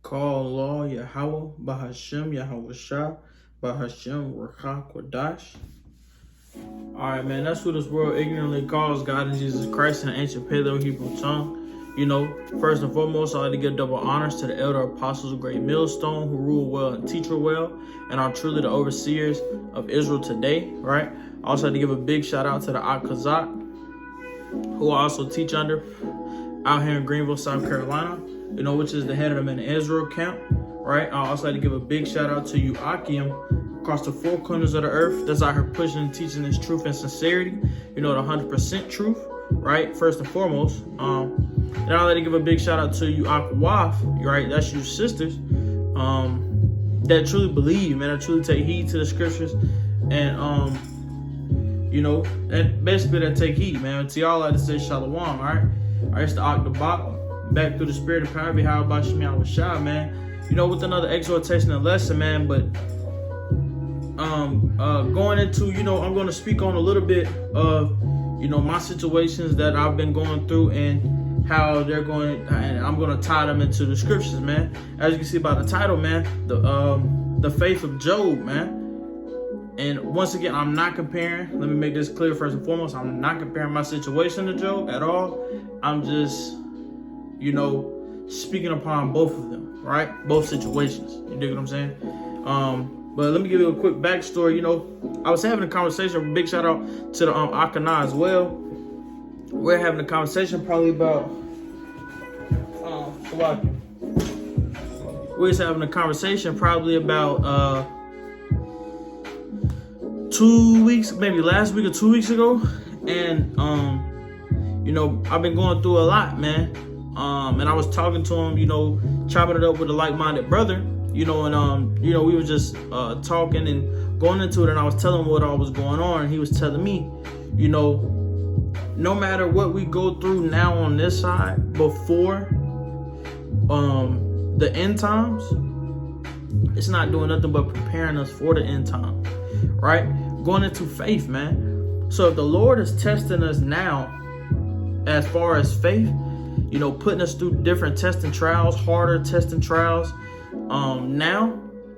Call Allah Yahweh Bahashem Yahweh Shah Bahashem Rakha Kwadash. Alright, man, that's who this world ignorantly calls God and Jesus Christ in the ancient Paleo Hebrew tongue. You know, first and foremost, I'd like to give double honors to the elder apostles of Great Millstone who rule well and teach well and are truly the overseers of Israel today, right? I also had to give a big shout out to the Akazak, who I also teach under out here in Greenville, South Carolina, you know, which is the head of the Men Israel camp, right? I also had to give a big shout out to you, Akim, across the four corners of the earth that's out here pushing and teaching this truth and sincerity, you know, the 100% truth, right? First and foremost. And I'd like to give a big shout out to you, Akwaf, right? That's you sisters that truly believe, man, that truly take heed to the scriptures and, you know, and basically that take heed, man. To y'all, I like to say shalom, all right? All right, it's the Octobot, back through the spirit and power behind by Shemiah with Shah, man. You know, with another exhortation and lesson, man, but going into, you know, I'm going to speak on a little bit of, you know, my situations that I've been going through and how they're going, and I'm going to tie them into the scriptures, man. As you can see by the title, man, the faith of Job, man. And once again, I'm not comparing. Let me make this clear first and foremost. I'm not comparing my situation to Job at all. I'm just, you know, speaking upon both of them, right? Both situations. You dig what I'm saying? But let me give you a quick backstory. You know, I was having a conversation. Big shout out to the Akana as well. We're having a conversation probably about we're just having a conversation probably about 2 weeks, maybe last week or 2 weeks ago, and you know, I've been going through a lot, man. And I was talking to him, you know, chopping it up with a like-minded brother, you know, and you know, we were just talking and going into it, and I was telling him what all was going on, and he was telling me, you know, no matter what we go through now on this side before the end times, it's not doing nothing but preparing us for the end time, right? Going into faith, man. So if the Lord is testing us now as far as faith, you know, putting us through different testing trials, harder testing trials, now,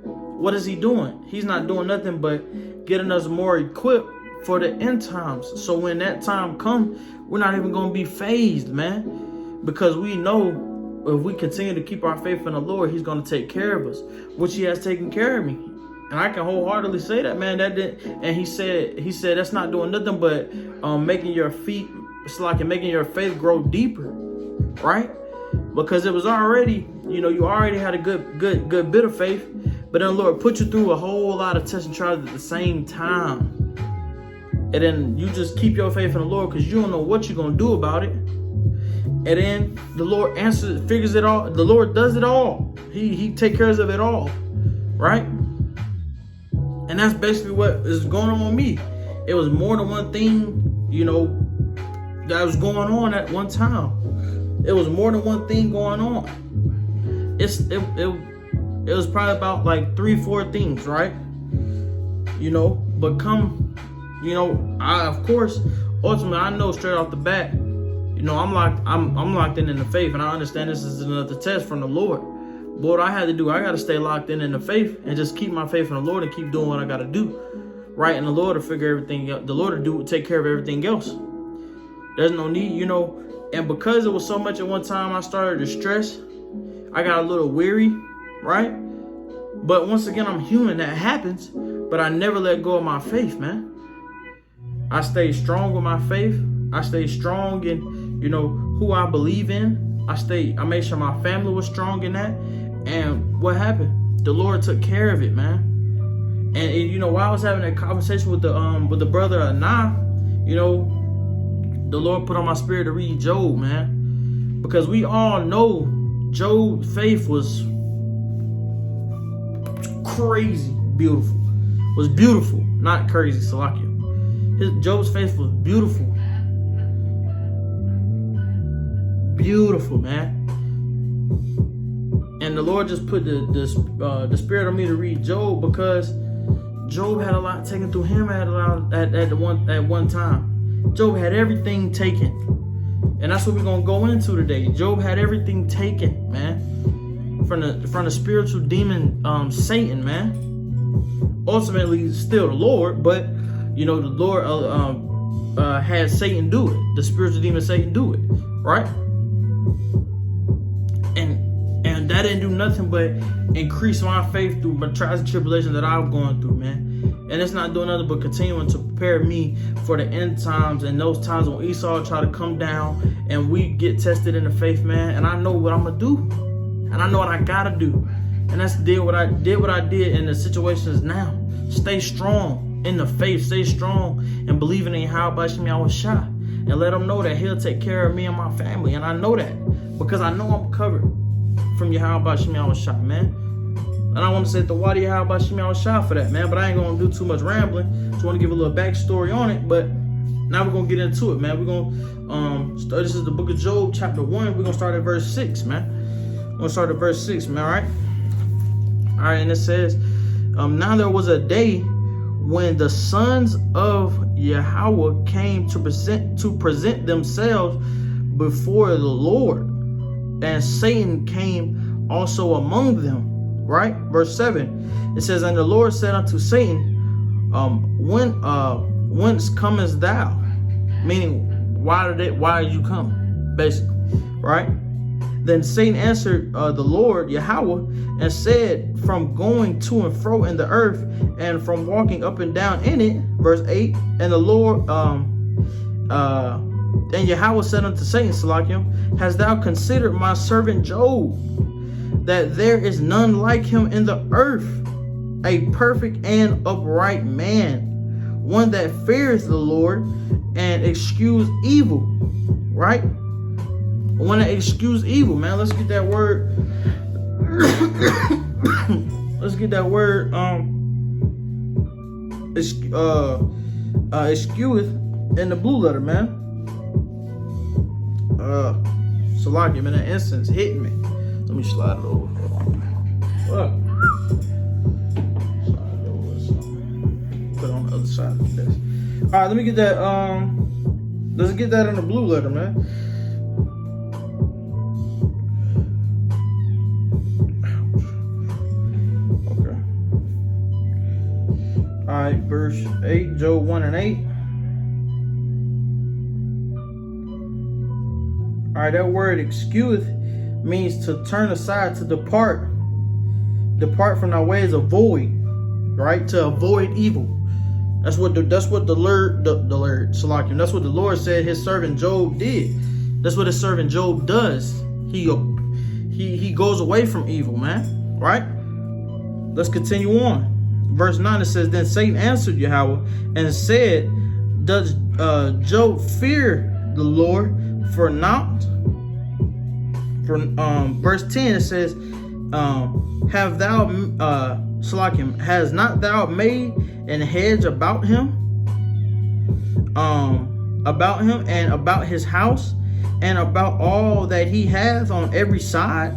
what is he doing? He's not doing nothing but getting us more equipped for the end times. So when that time comes, we're not even going to be phased, man, because we know if we continue to keep our faith in the Lord, he's going to take care of us, which he has taken care of me. And I can wholeheartedly say that, man. That didn't, and he said that's not doing nothing but making your feet, it's like making your faith grow deeper, right? Because it was already, you know, you already had a good bit of faith, but then the Lord put you through a whole lot of tests and trials at the same time. And then you just keep your faith in the Lord because you don't know what you're going to do about it. And then the Lord answers, figures it all. The Lord does it all. He takes care of it all, right? And that's basically what is going on with me. It was more than one thing, you know, that was going on at one time. It was more than one thing going on. It was probably about like 3-4 things, right? You know, but come, you know, I, of course, ultimately, I know straight off the bat, you know, I'm locked in the faith, and I understand this is another test from the Lord. But what I had to do, I got to stay locked in the faith and just keep my faith in the Lord and keep doing what I got to do, right? And the Lord will figure everything out. The Lord will take care of everything else. There's no need, you know. And because it was so much at one time, I started to stress. I got a little weary, right? But once again, I'm human. That happens. But I never let go of my faith, man. I stay strong with my faith. I stay strong in, you know, who I believe in. I made sure my family was strong in that. And what happened? The Lord took care of it, man. And you know, while I was having that conversation with the brother Anah, you know, the Lord put on my spirit to read Job, man. Because we all know Job's faith was crazy beautiful. Was beautiful, not crazy, Salakia. Job's faith was beautiful. Beautiful, man. And the Lord just put the spirit on me to read Job because Job had a lot taken through him at one time. Job had everything taken. And that's what we're going to go into today. Job had everything taken, man. from the spiritual demon Satan, man. Ultimately, still the Lord, but the Lord had Satan do it. The spiritual demon Satan do it, right? And that didn't do nothing but increase my faith through my trials and tribulations that I'm going through, man. And it's not doing nothing but continuing to prepare me for the end times and those times when Esau try to come down and we get tested in the faith, man. And I know what I'm gonna do, and I know what I gotta do, and that's what I did in the situations now. Stay strong in the faith, stay strong and believing in Yahweh Shem Yahushua, and let him know that he'll take care of me and my family. And I know that because I know I'm covered from Yahweh Shem Yahushua, man. And I want to say the Wadi Yahweh Shem Yahushua for that, man. But I ain't gonna do too much rambling. Just want to give a little backstory on it. But now we're gonna get into it, man. We're gonna start. This is the book of Job, chapter 1. We're gonna start at verse 6, man. We're gonna start at verse 6, man. All right, and it says, now there was a day when the sons of Yahweh came to present themselves before the Lord, and Satan came also among them. Right, verse 7. It says, and the Lord said unto Satan, whence comest thou? Meaning, why did you come? Basically, right? Then Satan answered the Lord Yahweh and said, from going to and fro in the earth, and from walking up and down in it. Verse 8. And the Lord and Yahweh said unto Satan, Salakim, hast thou considered my servant Job, that there is none like him in the earth, a perfect and upright man, one that fears the Lord and eschews evil, right? One that eschews evil, man. Let's get that word. Let's get that word. Escheweth in the blue letter, man. Salakim, in that instance, hitting me. Let me slide it over. What? Slide it over. Put it on the other side of the desk. All right, let me get that. Let's get that in the blue letter, man. Okay. All right, verse 8, Job 1 and 8. All right, that word excuseth means to turn aside, to depart from thy ways, avoid, right? To avoid evil. That's what the Lord Salakim. That's what the Lord said his servant Job did. That's what his servant Job does. He goes away from evil, man. Right? Let's continue on. Verse 9, it says, then Satan answered Yahweh and said, does Job fear the Lord for naught? Verse 10, it says, have thou Salakim, has not thou made an hedge about him and about his house and about all that he hath on every side?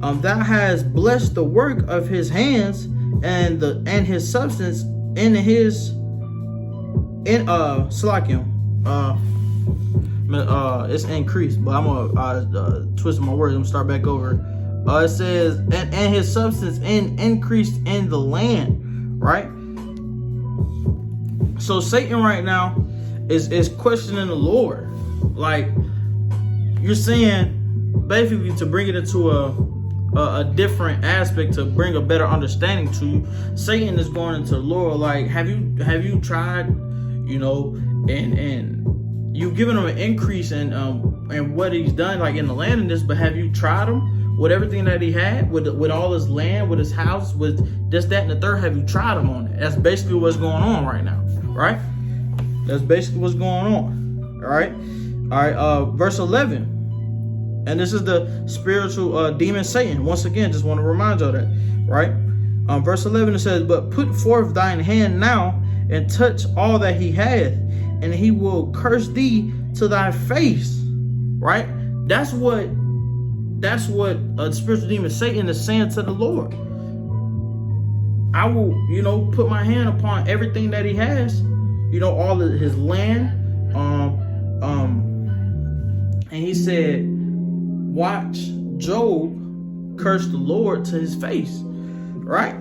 Thou hast blessed the work of his hands, and his substance in Salakim. It's increased, but I'm gonna twist my words. I'm gonna start back over. It says, and his substance increased in the land, right? So Satan right now is questioning the Lord. Like, you're saying, basically, to bring it into a different aspect, to bring a better understanding to you, Satan is going into the Lord like, have you tried, and you've given him an increase in what he's done, like in the land in this, but have you tried him with everything that he had, with all his land, with his house, with this, that, and the third? Have you tried him on it? That's basically what's going on right now, right? That's basically what's going on. All right. Verse 11, and this is the spiritual demon Satan. Once again, just want to remind you of that, right? Verse 11, it says, but put forth thine hand now and touch all that he hath, and he will curse thee to thy face, right? That's what the spiritual demon Satan is saying to the Lord. I will, put my hand upon everything that he has, all of his land. And he said, watch Job, cursed the Lord to his face. Right?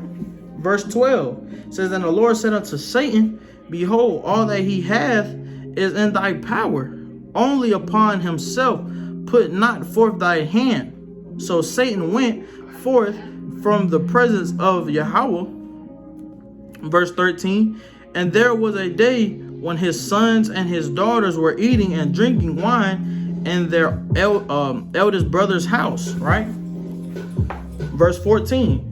Verse 12 says, and the Lord said unto Satan, behold, all that he hath is in thy power. Only upon himself put not forth thy hand. So Satan went forth from the presence of Yahweh. Verse 13, and there was a day when his sons and his daughters were eating and drinking wine in their eldest brother's house. Right? Verse 14.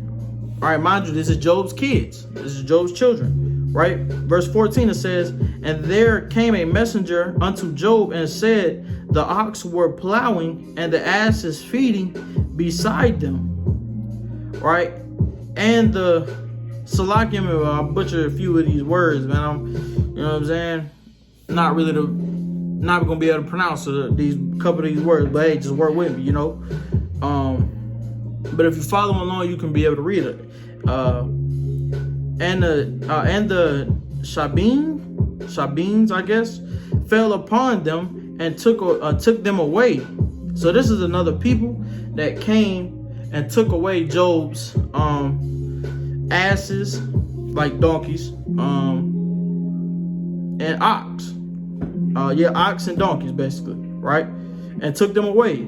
All right, mind you, this is Job's kids. This is Job's children, right? Verse 14, it says, and there came a messenger unto Job and said, the ox were plowing and the asses feeding beside them, right? And the Salakim, I'll butcher a few of these words, man. You know what I'm saying? Not gonna be able to pronounce these couple of these words, but hey, just work with me, you know. But if you follow along, you can be able to read it. And the Shabines, I guess, fell upon them and took them away. So this is another people that came and took away Job's asses, like donkeys, and ox. Ox and donkeys, basically, right? And took them away.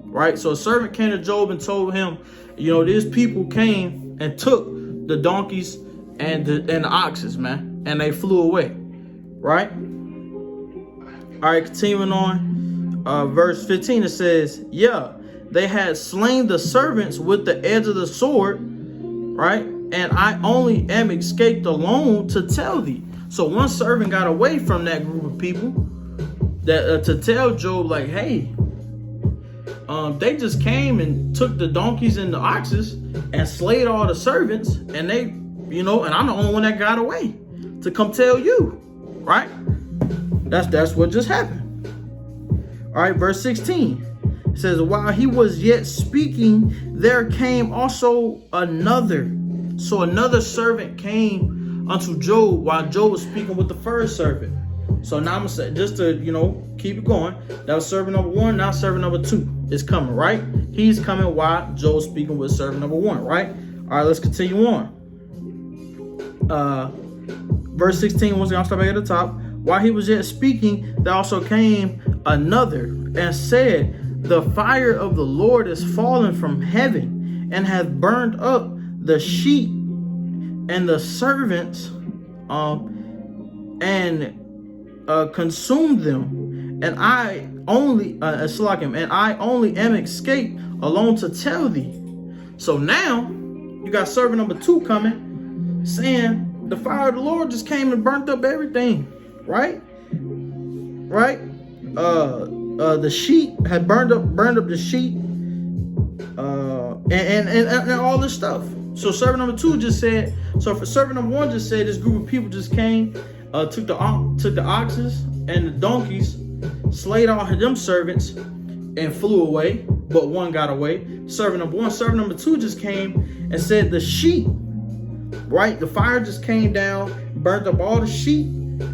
Right, so a servant came to Job and told him, you know, these people came and took the donkeys and the oxes, man, and they flew away. Right. All right, continuing on, verse 15, it says, yeah, they had slain the servants with the edge of the sword, right, and I only am escaped alone to tell thee. So one servant got away from that group of people that to tell Job, like, hey, they just came and took the donkeys and the oxes and slayed all the servants, and they, you know, and I'm the only one that got away to come tell you, right? That's what just happened. All right, verse 16 says, while he was yet speaking, there came also another. So another servant came unto Job while Job was speaking with the first servant. So now I'm gonna say, just to, you know, keep it going. That was servant number 1. Now servant number 2 is coming, right? He's coming while Joe's speaking with servant number 1, right? All right, let's continue on. Verse 16, once again, I'll start back at the top. While he was yet speaking, there also came another and said, the fire of the Lord is fallen from heaven and hath burned up the sheep and the servants, and consumed them, and I only am escaped alone to tell thee. So now you got servant number 2 coming, saying the fire of the Lord just came and burnt up everything, right? The sheep had burned up the sheep, and all this stuff. So servant number 2 just said. So for servant number 1 just said, this group of people just came, took the oxes and the donkeys, slayed all of them servants, and flew away. But one got away. Servant number 1. Servant number 2 just came and said the sheep, right? The fire just came down, burnt up all the sheep,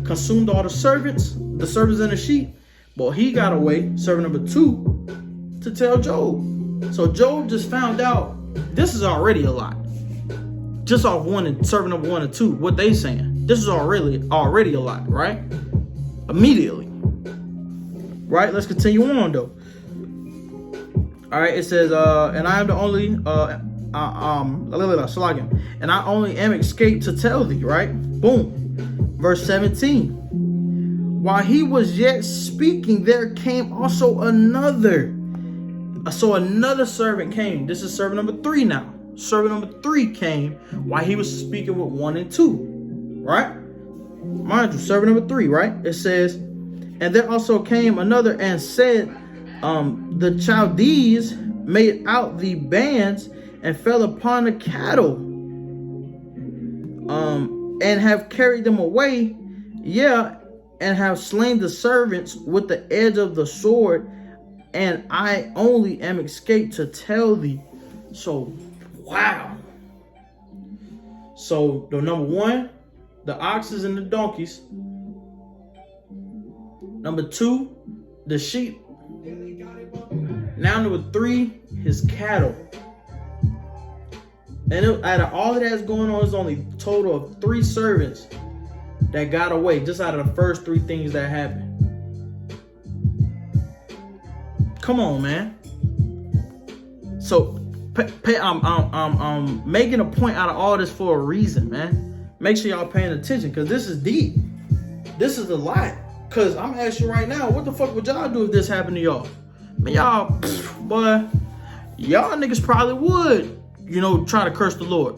consumed all the servants and the sheep. But he got away, servant number 2, to tell Job. So Job just found out this is already a lot. Just off servant number 1 and 2, what they saying. This is already a lot, right? Immediately. Right? Let's continue on though. All right, it says, and I am the only and I only am escaped to tell thee, right? Boom. Verse 17. While he was yet speaking, there came also another. So another servant came. This is servant number 3 now. Servant number 3 came while he was speaking with 1 and 2, right? Mind you, servant number 3, right? It says, and there also came another and said, the Chaldees made out the bands and fell upon the cattle, and have carried them away, and have slain the servants with the edge of the sword, and I only am escaped to tell thee. So, wow. So, the number 1, the oxes and the donkeys. Number 2, the sheep. Now number 3, his cattle. And out of all of that's going on, there's only a total of 3 servants that got away just out of the first 3 things that happened. Come on, man. So I'm making a point out of all this for a reason, man. Make sure y'all paying attention, because this is deep. This is a lot. Because I'm asking you right now, what the fuck would y'all do if this happened to y'all? Man, y'all, boy, y'all niggas probably would, try to curse the Lord.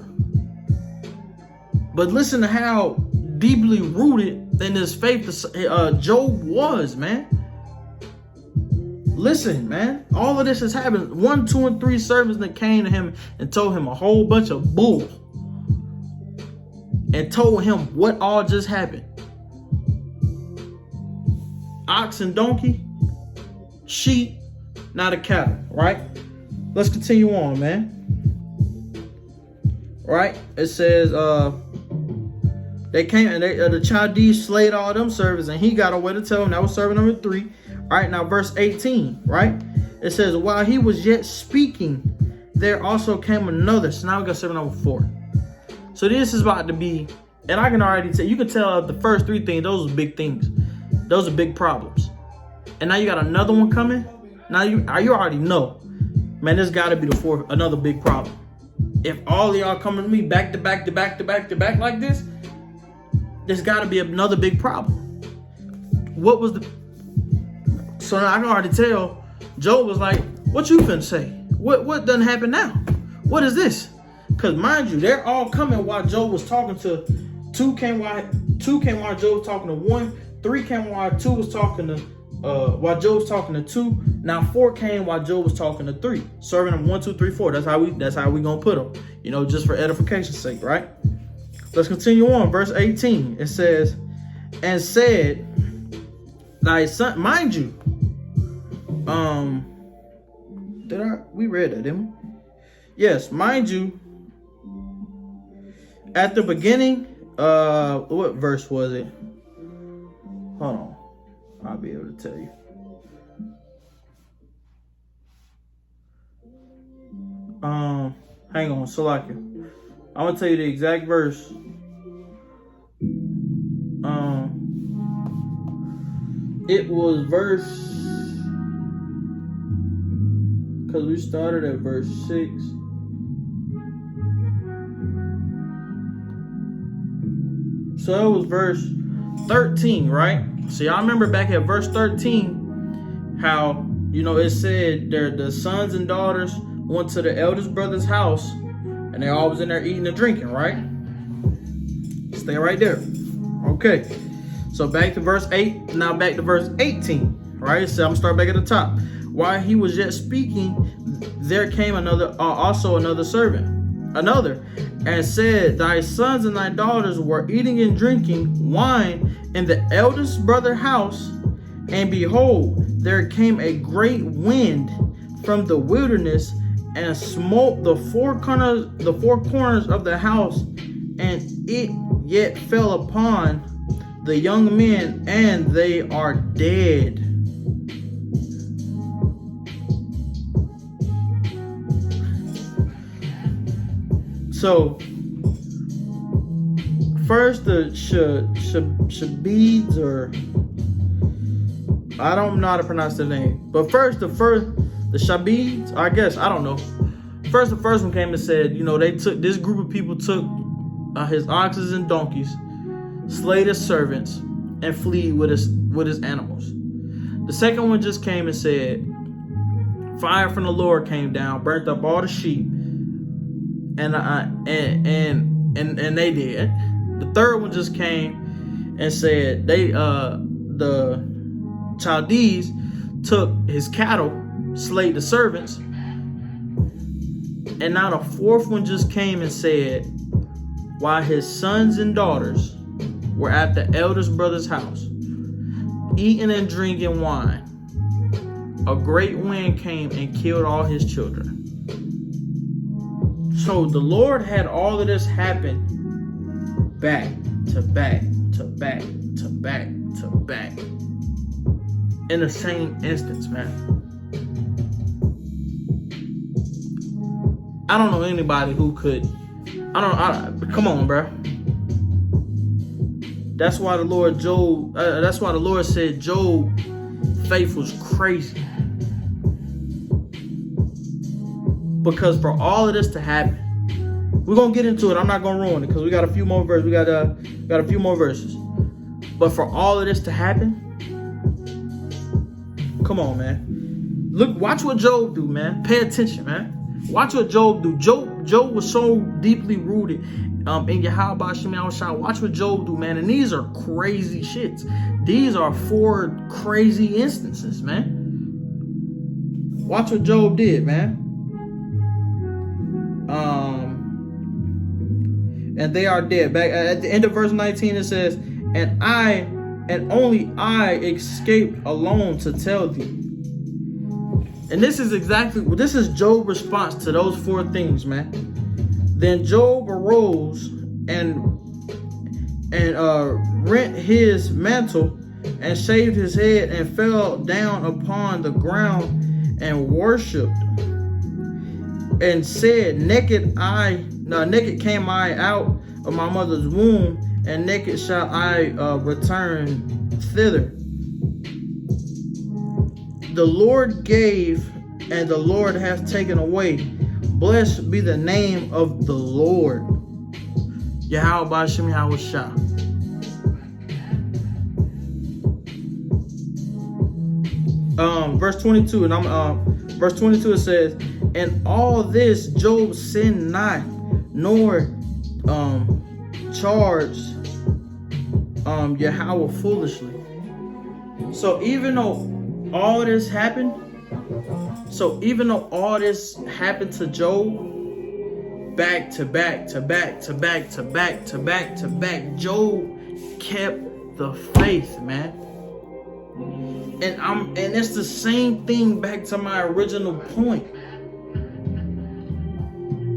But listen to how deeply rooted in his faith Job was, man. Listen, man, all of this has happened. 1, 2, and 3 servants that came to him and told him a whole bunch of bull. And told him what all just happened. Ox and donkey, sheep, not a cattle, right? Let's continue on, man. Right? It says, they came and the Chaldees slayed all them servants, and he got away to tell them. That was servant number 3. All right, now verse 18, right? It says, while he was yet speaking, there also came another. So now we got servant number 4. So this is about to be, and I can already tell, you can tell the first 3 things, those are big things. Those are big problems. And now you got another one coming. Now you already know, man, this got to be the 4th, another big problem. If all of y'all coming to me back to back to back to back to back like this, there's got to be another big problem. What was the... So now I can already tell, Job was like, what you finna say? What done happen now? What is this? Because mind you, they're all coming while Job was talking to 2 came while Job was talking to 1, 3 came while 2 was talking to while Job was talking to 2. Now 4 came while Job was talking to 3. Serving them 1, 2, 3, 4. That's how we gonna put them. Just for edification's sake, right? Let's continue on. Verse 18. It says, and said, thy son, mind you, we read that, didn't we? Yes, mind you, at the beginning, what verse was it? Hold on, I'll be able to tell you. Hang on, Salakia. I'm gonna tell you the exact verse. It was verse, because we started at verse 6. So it was verse 13, right? So y'all remember back at verse 13, how, it said the sons and daughters went to the eldest brother's house, and they all was in there eating and drinking, right? Stay right there. Okay. So back to verse 8, now back to verse 18, right? So I'm gonna start back at the top. While he was yet speaking, there came also another servant, and said, thy sons and thy daughters were eating and drinking wine in the eldest brother's house, and behold, there came a great wind from the wilderness and smote the four corners of the house, and it yet fell upon the young men, and they are dead. So first the Shabeeds, or I don't know how to pronounce the name, but the Shabeeds, I guess, I don't know. The first one came and said, this group of people took his oxes and donkeys, slayed his servants, and flee with his animals. The second one just came and said, fire from the Lord came down, burnt up all the sheep, and they did. The third one just came and said the Chaldees took his cattle, slayed the servants, and now the fourth one just came and said, while his sons and daughters were at the eldest brother's house, eating and drinking wine, a great wind came and killed all his children. So the Lord had all of this happen back to back to back to back to back in the same instance, man. I don't know anybody who could Come on, bro. That's why the Lord said Job faith was crazy. Because for all of this to happen, we're gonna get into it. I'm not gonna ruin it because we got a few more verses. We got a few more verses. But for all of this to happen, come on, man. Look, watch what Job do, man. Pay attention, man. Watch what Job do. Job was so deeply rooted in Yahweh Shem Yahushua. Watch what Job do, man. And these are crazy shits. These are 4 crazy instances, man. Watch what Job did, man. And they are dead. Back at the end of verse 19, it says, and only I escaped alone to tell thee. And this is Job's response to those 4 things, man. Then Job arose and rent his mantle and shaved his head and fell down upon the ground and worshipped and said, naked came I out of my mother's womb, and naked shall I return thither. The Lord gave, and the Lord hath taken away. Blessed be the name of the Lord. Yahweh Shem Yahushua. Verse 22, and verse 22 it says, and all this Job sinned not, nor charged Yahweh foolishly. So even though all this happened to Job, back to back, Job kept the faith, man. And it's the same thing back to my original point.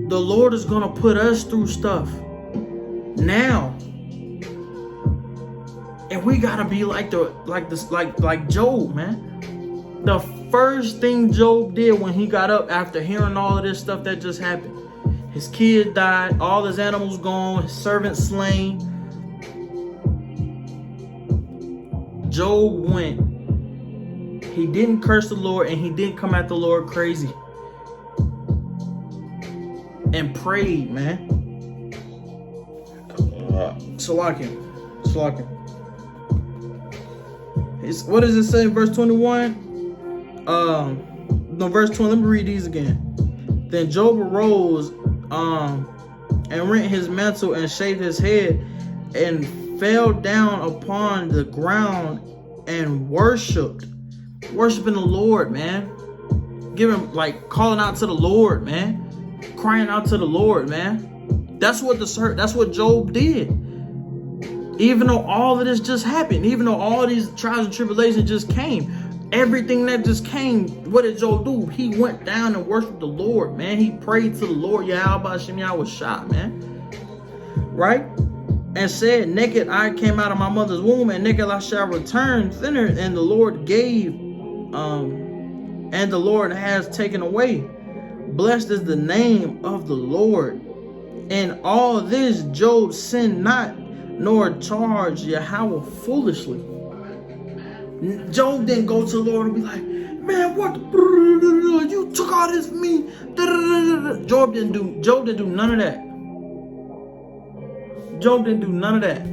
The Lord is gonna put us through stuff now, and we gotta be like Job, man. The first thing Job did when he got up after hearing all of this stuff that just happened, his kid died, all his animals gone, his servants slain. Job went. He didn't curse the Lord, and he didn't come at the Lord crazy. And prayed, man. Salakim. What does it say in verse 21? Verse 20. Let me read these again. Then Job arose and rent his mantle and shaved his head and fell down upon the ground and worshiping the Lord, man. Calling out to the Lord, man. Crying out to the Lord, man. That's what Job did. Even though all of this just happened, even though all these trials and tribulations just came, everything that just came, what did Job do? He went down and worshiped the Lord, man. He prayed to the Lord, Yahweh Shem Yahushua, man. Right? And said, naked I came out of my mother's womb, and naked I shall return thither. And the Lord gave, and the Lord has taken away. Blessed is the name of the Lord. In all this Job sinned not, nor charged Yahweh foolishly. Job didn't go to the Lord and be like, man, what? You took all this from me. Job didn't do none of that. Job didn't do none of that.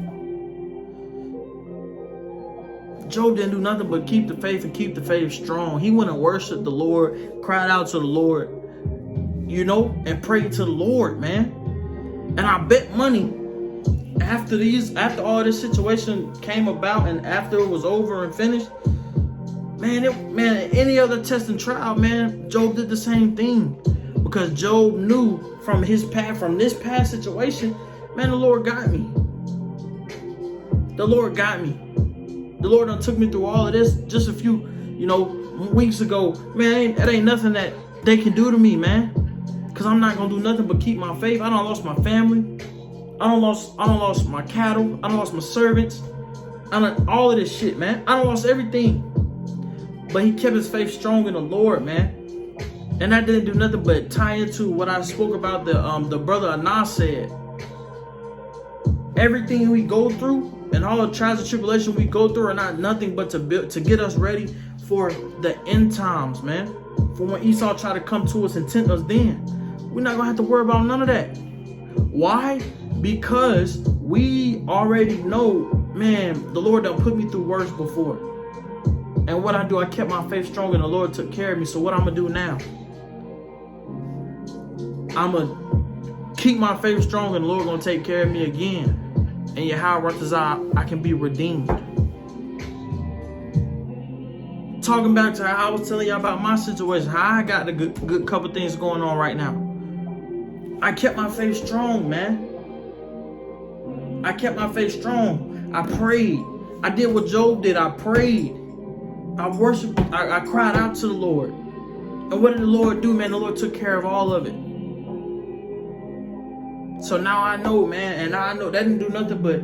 Job didn't do nothing but keep the faith and keep the faith strong. He went and worshiped the Lord, cried out to the Lord, and prayed to the Lord, man. And I bet money, after all this situation came about and after it was over and finished, man, any other test and trial, man, Job did the same thing. Because Job knew from this past situation, man, the Lord got me. The Lord got me. The Lord done took me through all of this just a few, weeks ago. Man, that ain't nothing that they can do to me, man. Cause I'm not gonna do nothing but keep my faith. I done lost my family. I done lost my cattle. I done lost my servants. I done all of this shit, man. I done lost everything. But he kept his faith strong in the Lord, man. And that didn't do nothing but tie into what I spoke about the brother Anas said. Everything we go through and all the trials and tribulation we go through are not nothing but to get us ready for the end times, man. For when Esau tried to come to us and tempt us then. We're not going to have to worry about none of that. Why? Because we already know, man, the Lord done put me through worse before. And what I do, I kept my faith strong and the Lord took care of me. So what I'm going to do now? I'm going to keep my faith strong and the Lord going to take care of me again. And Yahweh, I can be redeemed. Talking back to how I was telling y'all about my situation, how I got the good couple things going on right now. I kept my faith strong, man. I kept my faith strong. I prayed. I did what Job did. I prayed. I worshiped. I cried out to the Lord. And what did the Lord do, man? The Lord took care of all of it. So now I know, man. And now I know that didn't do nothing but,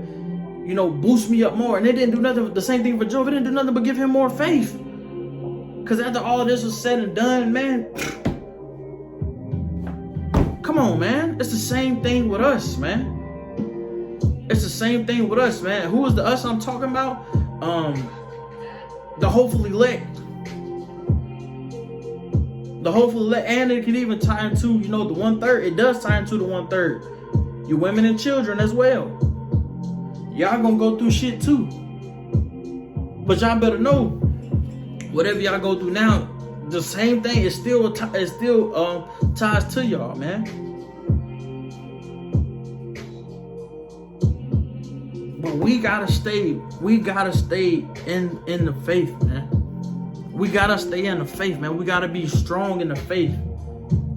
you know, boost me up more. And it didn't do nothing. The same thing for Job. It didn't do nothing but give him more faith. Because after all this was said and done, man, come on, man. It's the same thing with us, man. It's the same thing with us, man. Who is the us I'm talking about? The hopeful elect. The hopeful elect. And it can even tie into, you know, the 1/3. It does tie into the 1/3. You women and children as well. Y'all gonna go through shit too. But y'all better know, whatever y'all go through now, the same thing is still ties to y'all, man. But we gotta stay in the faith, man. We gotta stay in the faith, man. We gotta be strong in the faith.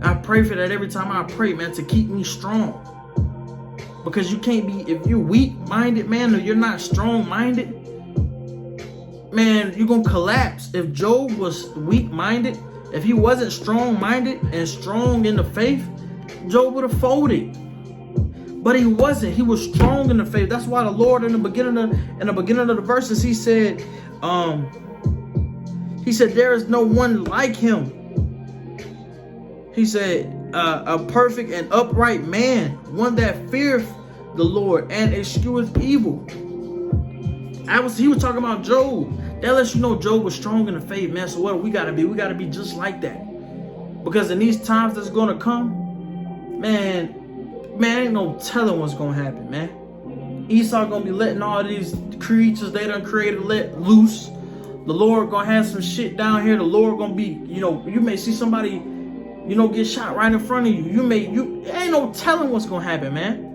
I pray for that every time I pray, man, to keep me strong. Because you can't be, if you're weak-minded, man, or you're not strong-minded, man, you're gonna collapse. If Job was weak-minded, if he wasn't strong-minded and strong in the faith, Job would have folded. But he wasn't. He was strong in the faith. That's why the Lord in the beginning of the verses, he said, there is no one like him. He said, a perfect and upright man, one that feareth the Lord and escheweth evil. He was talking about Job. That lets you know Job was strong in the faith, man. So what do we gotta be? We gotta be just like that. Because in these times that's gonna come, man, ain't no telling what's gonna happen, man. Esau gonna be letting all these creatures they done created let loose. The Lord gonna have some shit down here. The Lord gonna be, you know, you may see somebody, you know, get shot right in front of you. Ain't no telling what's gonna happen, man.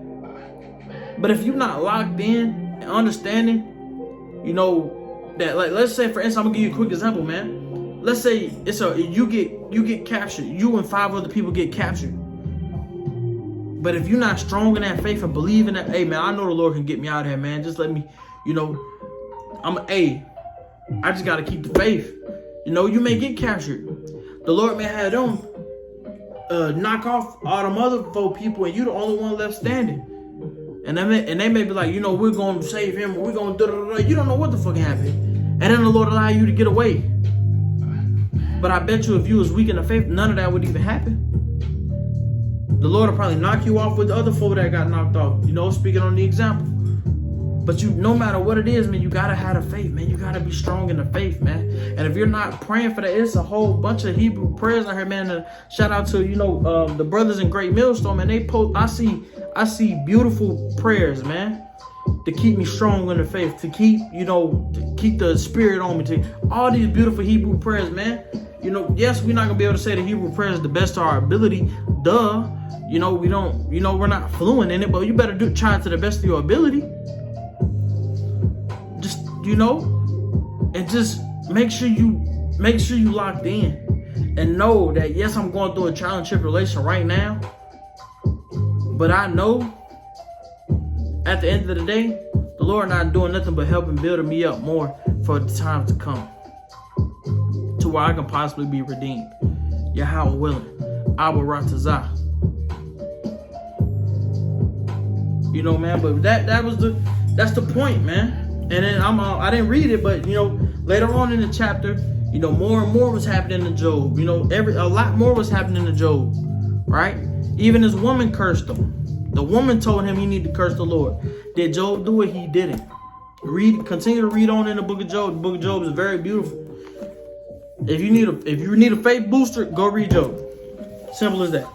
But if you're not locked in and understanding, you know, that, like, let's say, for instance, I'm gonna give you a quick example, man. Let's say you get captured. You and 5 other people get captured. But if you're not strong in that faith and believing that, hey, man, I know the Lord can get me out of here, man. Just let me, you know, I just gotta keep the faith. You know, you may get captured. The Lord may have them knock off all them other 4 people, and you the only one left standing. And they may be like, you know, we're gonna save him, we're gonna da-da-da-da. You don't know what the fuck happened. And then the Lord allow you to get away. But I bet you if you was weak in the faith, none of that would even happen. The Lord will probably knock you off with the other 4 that got knocked off. You know, speaking on the example. But no matter what it is, man, you gotta have the faith, man. You gotta be strong in the faith, man. And if you're not praying for that, it's a whole bunch of Hebrew prayers out here, man. Shout out to, you know, the brothers in Great Millstone, man. They post. I see beautiful prayers, man, to keep me strong in the faith, to keep, you know, to keep the spirit on me. To all these beautiful Hebrew prayers, man. You know, yes, we're not gonna be able to say the Hebrew prayers is the best of our ability. Duh. You know, we don't. You know, we're not fluent in it, but you better try to the best of your ability. Just, you know, and just make sure you locked in and know that, yes, I'm going through a trial and tribulation right now, but I know at the end of the day, the Lord not doing nothing but helping building me up more for the time to come, to where I can possibly be redeemed. Yahweh willing, Abba Ratazah. You know, man, but that's the point, man. And then I didn't read it, but, you know, later on in the chapter, You know, more and more was happening to Job. You know, a lot more was happening to Job, right? Even his woman cursed him. The woman told him he needed to curse the Lord. Did Job do it? He didn't. Continue to read on in the book of Job. The book of Job is very beautiful. If you need a faith booster, go read Job. Simple as that.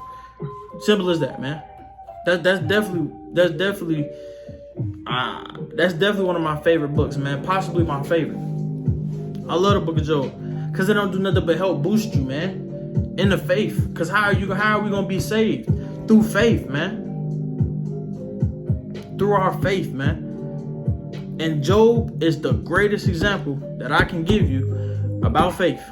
Simple as that, man. That's definitely one of my favorite books, man. Possibly my favorite. I love the book of Job because it don't do nothing but help boost you, man, in the faith. Because how are we gonna be saved? Through faith, man. Through our faith, man. And Job is the greatest example that I can give you about faith.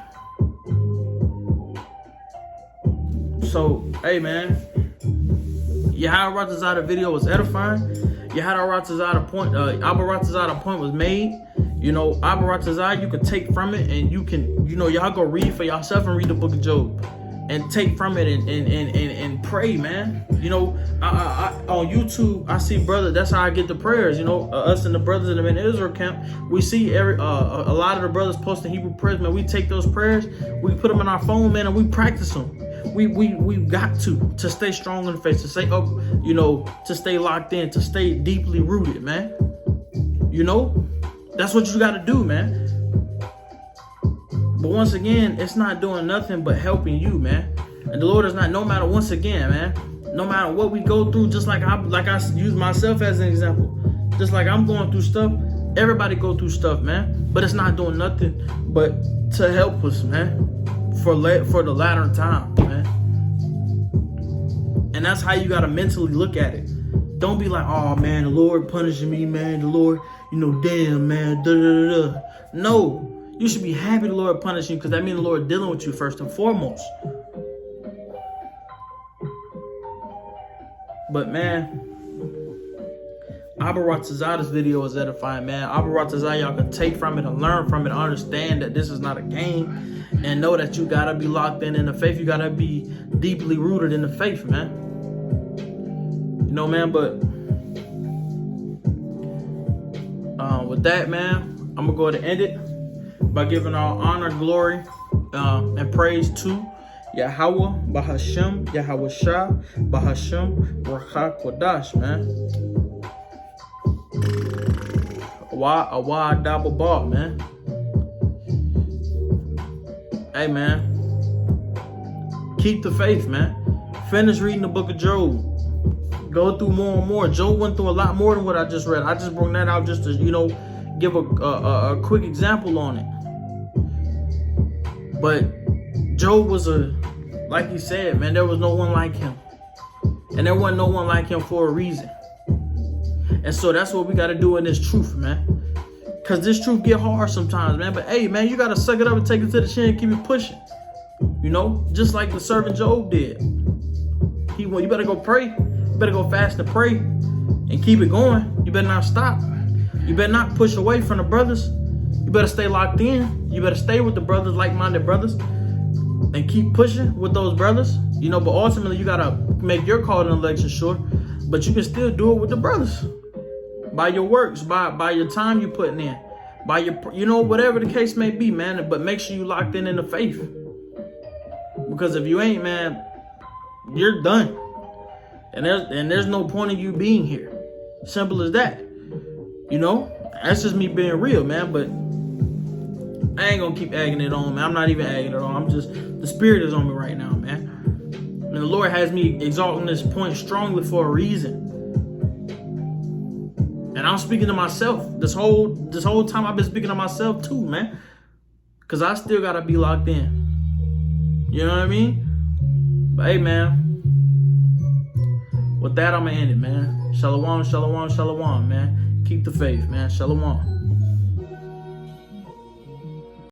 So, hey, man, Yahweh Ratazada video was edifying. Yahweh Ratazada point, Abba Ratazada point was made. You know, Abba Ratazada, you can take from it, and you can, you know, y'all go read for yourself and read the book of Job, and take from it and pray, man. You know, I on YouTube, I see brother. That's how I get the prayers. You know, us and the brothers in the Israel camp, we see a lot of the brothers posting Hebrew prayers, man. We take those prayers, we put them in our phone, man, and we practice them. We got to stay strong in the faith, to stay up, you know, to stay locked in, to stay deeply rooted, man. You know, that's what you got to do, man. But once again, it's not doing nothing but helping you, man. And the Lord is not, no matter, once again, man, no matter what we go through, just like I use myself as an example, just like I'm going through stuff, everybody go through stuff, man. But it's not doing nothing but to help us, man, for the latter time, man. And that's how you got to mentally look at it. Don't be like, oh, man, the Lord punishing me, man. The Lord, you know, damn, man, da-da-da-da. No. You should be happy the Lord punishing you, because that means the Lord dealing with you first and foremost. But, man, Abba Ratazada's video is edifying, man. Abba Ratazada, y'all can take from it and learn from it, understand that this is not a game, and know that you got to be locked in the faith. You got to be deeply rooted in the faith, man. You know, man, but with that, man, I'm going to go ahead and end it by giving all honor, glory, and praise to Yahweh, Bahashem, Yahweh Shah, Bahashem, Rakha Kodash, man. Awa Dababa, man. Hey, man. Keep the faith, man. Finish reading the book of Job. Go through more and more. Job went through a lot more than what I just read. I just brought that out just to, you know, give a quick example on it. But Job was like he said, man, there was no one like him. And there wasn't no one like him for a reason. And so that's what we got to do in this truth, man. Because this truth get hard sometimes, man. But hey, man, you got to suck it up and take it to the chin and keep it pushing. You know, just like the servant Job did. You better go pray. You better go fast and pray and keep it going. You better not stop. You better not push away from the brothers. You better stay locked in. You better stay with the brothers, like-minded brothers, and keep pushing with those brothers. You know, but ultimately you gotta make your call to election sure. But you can still do it with the brothers, by your works, by your time you're putting in, by your, you know, whatever the case may be, man. But make sure you locked in the faith, because if you ain't, man, you're done. And there's no point in you being here. Simple as that. You know, that's just me being real, man. But I ain't gonna keep egging it on, man. I'm not even egging it on. I'm just, the spirit is on me right now, man. And the Lord has me exalting this point strongly for a reason. And I'm speaking to myself. This whole time I've been speaking to myself too, man. Because I still gotta be locked in. You know what I mean? But hey, man. With that, I'm gonna end it, man. Shalom, shalom, shalom, man. Keep the faith, man. Shalom.